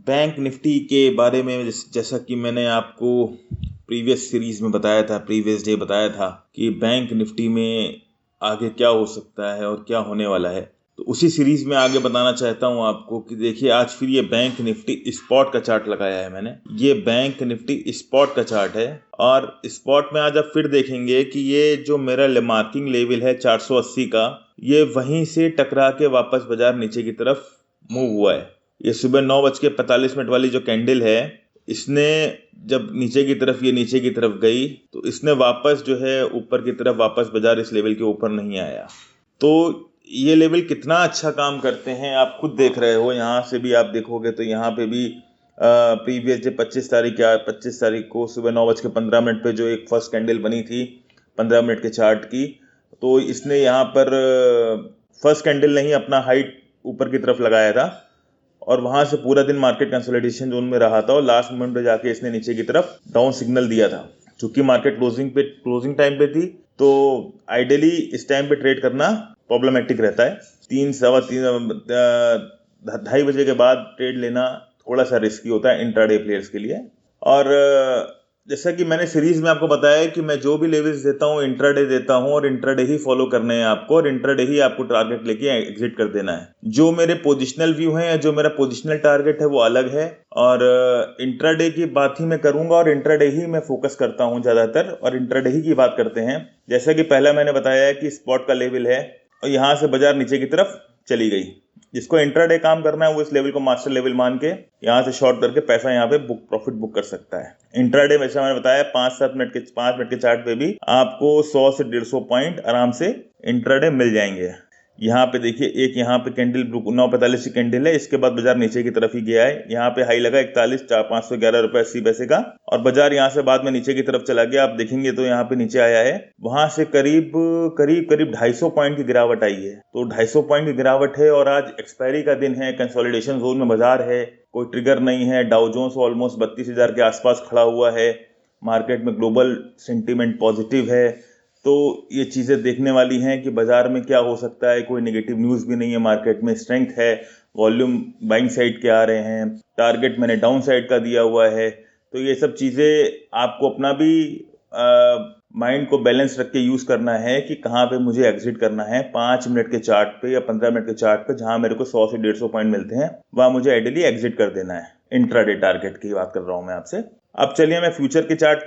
Bank Nifty के बारे में जैसा कि मैंने आपको प्रीवियस सीरीज में बताया था, प्रीवियस डे बताया था कि बैंक निफ्टी में आगे क्या हो सकता है और क्या होने वाला है, तो उसी सीरीज में आगे बताना चाहता हूं आपको कि देखिए आज फिर ये बैंक निफ्टी स्पॉट का चार्ट लगाया है मैंने। ये बैंक निफ्टी स्पॉट का चार्ट है और स्पॉट में आज आप फिर देखेंगे कि ये जो मेरा मार्किंग लेवल है 480 का, ये वहीं से टकरा के वापस बाजार नीचे की तरफ मूव हुआ है। ये सुबह 9:45 वाली जो कैंडल है, इसने जब नीचे की तरफ गई तो इसने वापस जो है ऊपर की तरफ वापस बाजार इस लेवल के ऊपर नहीं आया। तो ये लेवल कितना अच्छा काम करते हैं आप खुद देख रहे हो। यहाँ से भी आप देखोगे तो यहाँ पे भी प्रीवियस डे 25 तारीख को सुबह 9:15 पे जो एक फर्स्ट कैंडल बनी थी 15 मिनट के चार्ट की, तो इसने यहाँ पर फर्स्ट कैंडल नहीं अपना हाइट ऊपर की तरफ लगाया था और वहां से पूरा दिन मार्केट कंसोलिडेशन जोन में रहा था और लास्ट मोमेंट पे जाके इसने नीचे की तरफ डाउन सिग्नल दिया था। चूंकि मार्केट क्लोजिंग टाइम पे थी, तो आइडियली इस टाइम पे ट्रेड करना प्रॉब्लमेटिक रहता है। 2:30 बजे के बाद ट्रेड लेना थोड़ा सा रिस्की होता है इंट्राडे प्लेयर्स के लिए। और जैसा कि मैंने सीरीज में आपको बताया है कि मैं जो भी लेवल्स देता हूँ इंट्राडे देता हूँ और इंट्राडे ही फॉलो करने हैं आपको, और इंट्राडे ही आपको टारगेट लेके एग्जिट कर देना है। जो मेरे पोजिशनल व्यू है या जो मेरा पोजिशनल टारगेट है वो अलग है, और इंट्राडे की बात ही मैं करूंगा और इंट्राडे ही मैं फोकस करता हूँ ज्यादातर, और इंट्राडे ही की बात करते हैं। जैसा कि पहला मैंने बताया है कि स्पॉट का लेवल है और यहाँ से बाजार नीचे की तरफ चली गई। जिसको इंट्राडे काम करना है वो इस लेवल को मास्टर लेवल मान के यहाँ से शॉर्ट करके पैसा यहाँ पे प्रॉफिट बुक कर सकता है। इंट्राडे में मैंने बताया 5 मिनट के चार्ट पे भी आपको 100 से 150 पॉइंट आराम से इंट्राडे मिल जाएंगे। यहाँ पे देखिए एक यहाँ पे कैंडल 9:45 की कैंडल है, इसके बाद बाजार नीचे की तरफ ही गया है। यहाँ पे हाई लगा 41,511.80 का और बाजार यहाँ से बाद में नीचे की तरफ चला गया। आप देखेंगे तो यहाँ पे नीचे आया है, वहां से करीब 250 पॉइंट की गिरावट आई है। तो 250 पॉइंट की गिरावट है और आज एक्सपायरी का दिन है, कंसोलिडेशन जोन में बाजार है, कोई ट्रिगर नहीं है। डाउ जोन्स ऑलमोस्ट 32,000 के आसपास खड़ा हुआ है। मार्केट में ग्लोबल सेंटीमेंट पॉजिटिव है, तो ये चीजें देखने वाली हैं कि बाजार में क्या हो सकता है। कोई नेगेटिव न्यूज भी नहीं है, मार्केट में स्ट्रेंथ है, वॉल्यूम बाइंग साइड के आ रहे हैं, टारगेट मैंने डाउन साइड का दिया हुआ है। तो ये सब चीजें आपको अपना भी माइंड को बैलेंस रख के यूज करना है कि कहाँ पे मुझे एग्जिट करना है। 5 मिनट के चार्ट पे या 15 मिनट के चार्ट पे जहां मेरे को 100 से 150 पॉइंट मिलते हैं वहां मुझे आइडियली एग्जिट कर देना है। इंट्राडे टारगेट की बात कर रहा हूं मैं आपसे। अब चलिए मैं फ्यूचर के चार्ट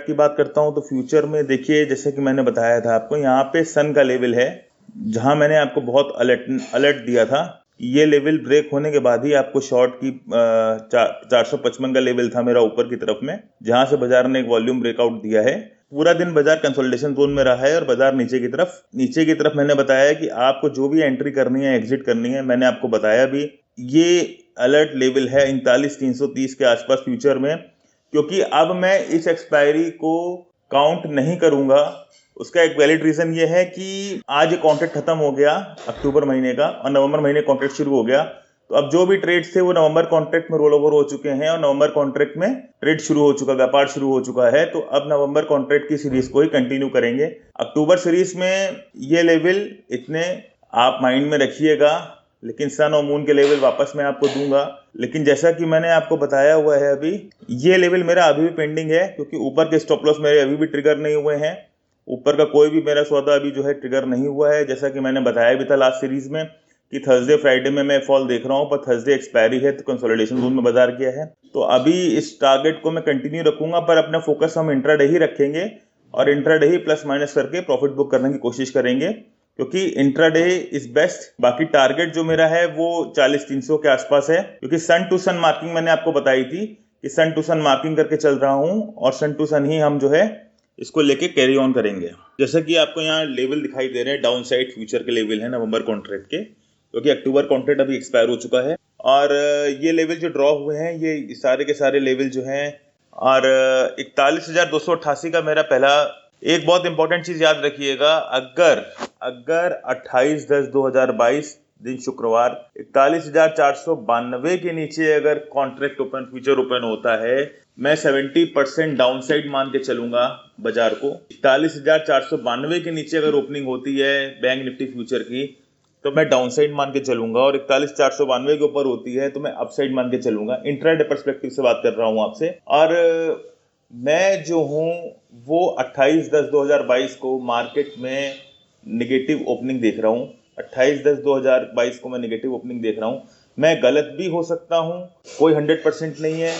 की बात करता हूं। तो फ्यूचर में देखिए जैसे कि मैंने बताया था आपको, यहाँ पे सन का लेवल है जहां मैंने आपको बहुत अलर्ट दिया था। ये लेवल ब्रेक होने के बाद ही आपको शॉर्ट की 455 का लेवल था मेरा ऊपर की तरफ में, जहां से बाजार ने एक वॉल्यूम ब्रेकआउट दिया है। पूरा दिन बाजार कंसोलिडेशन जोन में रहा है और बाजार नीचे की तरफ मैंने बताया कि आपको जो भी एंट्री करनी है, एग्जिट करनी है, मैंने आपको बताया भी। ये अलर्ट लेवल है 39,330 के आसपास फ्यूचर में, क्योंकि अब मैं इस एक्सपायरी को काउंट नहीं करूंगा। उसका एक वैलिड रीजन ये है कि आज कॉन्ट्रैक्ट खत्म हो गया अक्टूबर महीने का और नवंबर महीने कॉन्ट्रैक्ट शुरू हो गया। तो अब जो भी ट्रेड्स थे वो नवंबर कॉन्ट्रैक्ट में रोल ओवर हो चुके हैं और नवंबर कॉन्ट्रैक्ट में ट्रेड शुरू हो चुका, व्यापार शुरू हो चुका है। तो अब नवंबर कॉन्ट्रैक्ट की सीरीज को ही कंटिन्यू करेंगे। अक्टूबर सीरीज में ये लेवल इतने आप माइंड में रखिएगा, लेकिन सन और मून के लेवल वापस मैं आपको दूंगा। लेकिन जैसा कि मैंने आपको बताया हुआ है, अभी ये लेवल मेरा अभी भी पेंडिंग है, क्योंकि ऊपर के स्टॉप लॉस मेरे अभी भी ट्रिगर नहीं हुए हैं। ऊपर का कोई भी मेरा सौदा अभी जो है ट्रिगर नहीं हुआ है। जैसा कि मैंने बताया भी था लास्ट सीरीज में कि थर्सडे फ्राइडे में मैं फॉल देख रहा हूं, पर थर्सडे एक्सपायरी है तो कंसोलिडेशन जोन में बाजार किया है। तो अभी इस टारगेट को मैं कंटिन्यू रखूंगा, पर अपना फोकस हम इंट्राडे ही रखेंगे और इंट्राडे ही प्लस माइनस करके प्रॉफिट बुक करने की कोशिश करेंगे, क्योंकि इंट्राडे इज बेस्ट। बाकी टारगेट जो मेरा है वो 40,300 के आसपास है, क्योंकि सन टू सन मार्किंग मैंने आपको बताई थी कि सन टू सन मार्किंग करके चल रहा हूं और सन टू सन ही हम जो है इसको लेके कैरी ऑन करेंगे। जैसा कि आपको यहाँ लेवल दिखाई दे रहे हैं, डाउन साइड फ्यूचर के लेवल है नवंबर कॉन्ट्रैक्ट के, क्योंकि अक्टूबर कॉन्ट्रैक्ट अभी एक्सपायर हो चुका है। और ये लेवल जो ड्रॉ हुए हैं ये सारे के सारे लेवल जो हैं, और 41,288 का मेरा पहला। एक बहुत इंपॉर्टेंट चीज याद रखिएगा, अगर 28/10/2022 दिन शुक्रवार 41,492 के नीचे अगर कॉन्ट्रैक्ट ओपन फ्यूचर ओपन होता है, मैं 70% डाउनसाइड मान के चलूंगा बाजार को। 41,492 के नीचे अगर ओपनिंग होती है बैंक निफ्टी फ्यूचर की, तो मैं डाउन साइड मान के चलूंगा, और 41,492 के ऊपर होती है तो मैं अप साइड मान के चलूंगा। इंट्राडे पर्सपेक्टिव से बात कर रहा हूं आपसे। और मैं जो हूं वो 28/10/2022 को मार्केट में निगेटिव ओपनिंग देख रहा हूं। 28/10/2022 को मैं निगेटिव ओपनिंग देख रहा हूं। मैं गलत भी हो सकता हूं, कोई 100% नहीं है,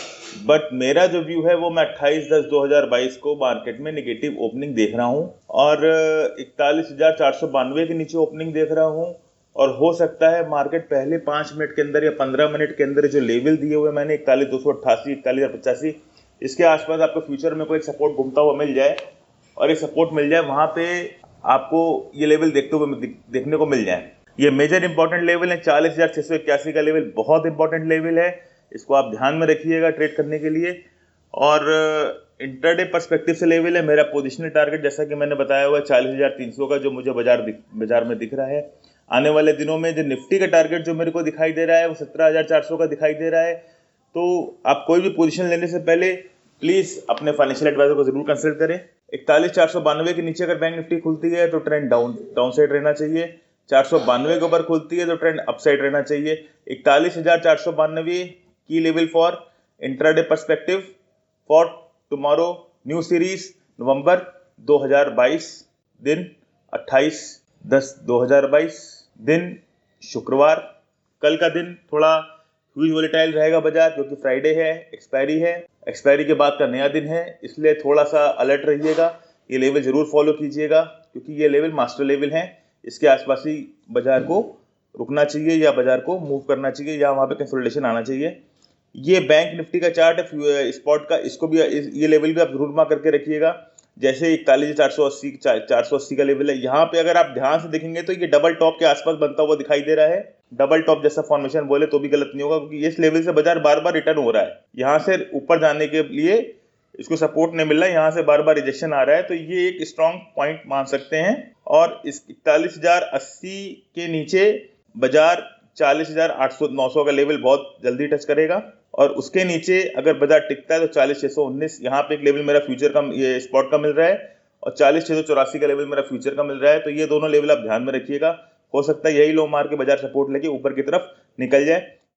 बट मेरा जो व्यू है वो मैं 28/10/2022 को मार्केट में निगेटिव ओपनिंग देख रहा हूं, और 41,492 के नीचे ओपनिंग देख रहा हूं। और हो सकता है मार्केट पहले 5 मिनट के अंदर या 15 मिनट के अंदर जो लेवल दिए हुए मैंने 41,288, 41,085, इसके आसपास आपको फ्यूचर में कोई सपोर्ट घूमता हुआ मिल जाए, और एक सपोर्ट मिल जाए, वहां पे आपको ये लेवल देखने को मिल जाए। ये मेजर इंपॉर्टेंट लेवल है। 40,681 का लेवल बहुत इंपॉर्टेंट लेवल है, इसको आप ध्यान में रखिएगा ट्रेड करने के लिए। और इंटरडे पर्सपेक्टिव से लेवल है मेरा पोजिशनल टारगेट, जैसा कि मैंने बताया हुआ है 40,300 का, जो मुझे बाजार में दिख रहा है। आने वाले दिनों में जो निफ्टी का टारगेट जो मेरे को दिखाई दे रहा है वो 17,400 का दिखाई दे रहा है। तो आप कोई भी पोजीशन लेने से पहले प्लीज अपने फाइनेंशियल एडवाइजर को जरूर कंसल्ट करें। 41,492 के नीचे अगर बैंक निफ्टी खुलती है तो ट्रेंड डाउन साइड रहना चाहिए। 492 के ऊपर खुलती है तो ट्रेंड अप साइड रहना चाहिए। 41,492 की level for intraday perspective for tomorrow new series November 2022, दिन 28/10/2022, दिन शुक्रवार। कल का दिन थोड़ा ह्यूज वोलेटाइल रहेगा बाजार, क्योंकि फ्राइडे है, एक्सपायरी के बाद का नया दिन है, इसलिए थोड़ा सा अलर्ट रहिएगा। ये लेवल जरूर फॉलो कीजिएगा, क्योंकि ये लेवल मास्टर लेवल है। इसके आसपास ही बाजार को रुकना चाहिए या बाजार को मूव करना चाहिए या वहां पे कंसोलिडेशन आना चाहिए। ये बैंक निफ्टी का चार्ट है स्पॉट का, इसको भी ये लेवल भी आप जरूर मार्क करके रखिएगा। जैसे 41,480 का लेवल है, यहाँ पे अगर आप ध्यान से देखेंगे तो ये डबल टॉप के आसपास बनता हुआ दिखाई दे रहा है। डबल टॉप जैसा फॉर्मेशन बोले तो भी गलत नहीं होगा, क्योंकि इस लेवल से बाजार बार बार रिटर्न हो रहा है। यहाँ से ऊपर जाने के लिए इसको सपोर्ट नहीं मिल रहा है, यहाँ से बार बार रिजेक्शन आ रहा है, तो ये एक स्ट्रॉन्ग पॉइंट मान सकते हैं। और इस 41,080 के नीचे बाजार 40,800-900 का लेवल बहुत जल्दी टच करेगा, और उसके नीचे अगर बाजार टिकता है तो 40,619 यहाँ पे एक लेवल मेरा फ्यूचर का ये स्पॉट का मिल रहा है, और 40,684 का लेवल मेरा फ्यूचर का मिल रहा है। तो ये दोनों लेवल आप ध्यान में रखिएगा। हो सकता है यही लो मार के बाजार सपोर्ट लेके ऊपर की तरफ निकल जाए।